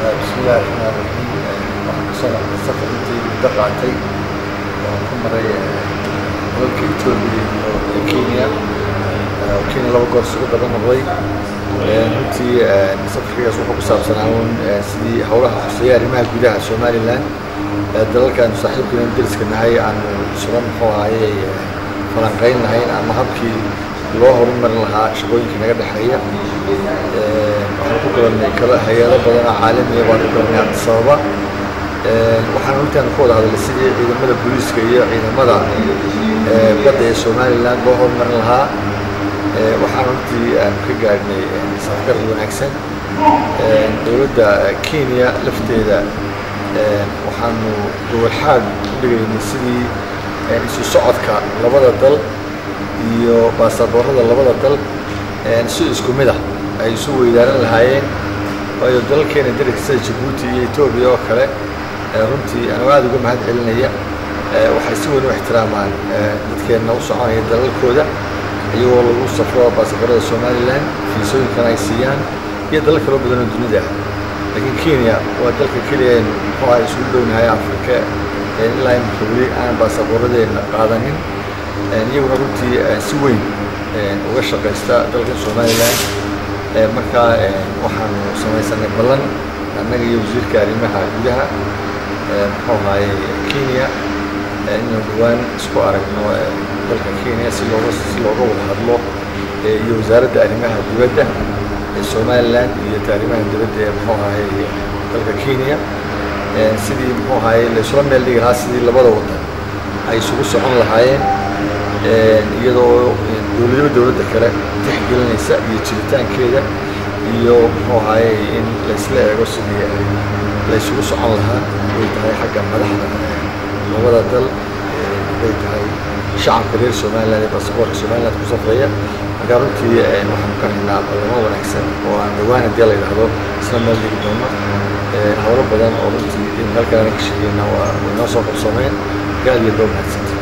بسم الله الرحمن الرحيم. waxaan ku soo noqday safartii daqaatay oo ku maray dalka Itoobiya iyo Kenya. Kenya laba goor soo daba noqday. Runtii safarkaas wuxuu ku saabsanaa sidii hawlaha xusaya arrimaha gudaha Somaliland dalalkan saaxiibkeen dariska nahay aan suran xoogaayay falanqeyn lahayn ama habkii loo horumarin lahaa shaqooyinka naga dhaxeeya. waxaan ku kulannay kala hay'ado badan oo caalami ah baan ku kulannay sababa waxaan runtii ku wada hadalnay sidii ciidamada booliiska iyo ciidamada badda ee Somaliland loo horumarin lahaa. waxaan runtii ka gaadhnay safar wanaagsan. dowladda Kenya lafteeda waxaanu gobol xaad u dhigaynay sidii isu socodka labada dal iyo baasaboorada labada dal si isku mid ah ay isu weydaaran lahaayeen. waayo dalkeena dariska sida Djibouti iyo Ethiopia oo kale runtii aan aad uga mahad celinaya. waxay si weyn u ixtiraamaan dadkeena u soconaya dalalkooda iyagoo lagu safro baasaboorada Somaliland fiisooyinkan ay siiyaan iyo dalal kale oo badan oo dunida ah. laakiin Kenya waa dalka kaliya oo ay isu dhownahay Afrika ilaa imika weli aan baasaboorradeena qaadanin. iyaguna runtii si weyn uga shaqaysta dalka Somaliland. markaa waxaanu samaysanay ballan annaga iyo wasiirka arrimaha gudaha muxuu ahaayey Kenya inaan dhawaan isku aragno dalka Kenya si looga wada hadlo iyo wasaaradda arrimaha dibadda ee Somaliland iyo arrimaha dibadda ee muxuu ahaayey dalka Kenya sidii muxuu ahaayey la isla meel dhigi lahaa sidii labada wadan ay isugu socon lahaayeen iyadoo dowladda kale tixgelinaysa iyo jiritaankeeda iyo muxuu ahaayey in la isla eego sidii la isugu socon lahaa way tahay xagga madaxda labada dal way tahay shacabka reer Somaliland ee baasaboorka Somaliland ku safraya. marka runtii waxaan ka helnaa balamo wanaagsan oo aan dhawaan haddii la yidhaahdo isla meel dhigi doono. hawlo badan oo runtii in halkaan ka shaqeynaa waa inoo soo qabsameen gaal iyo doob mahadsantahay.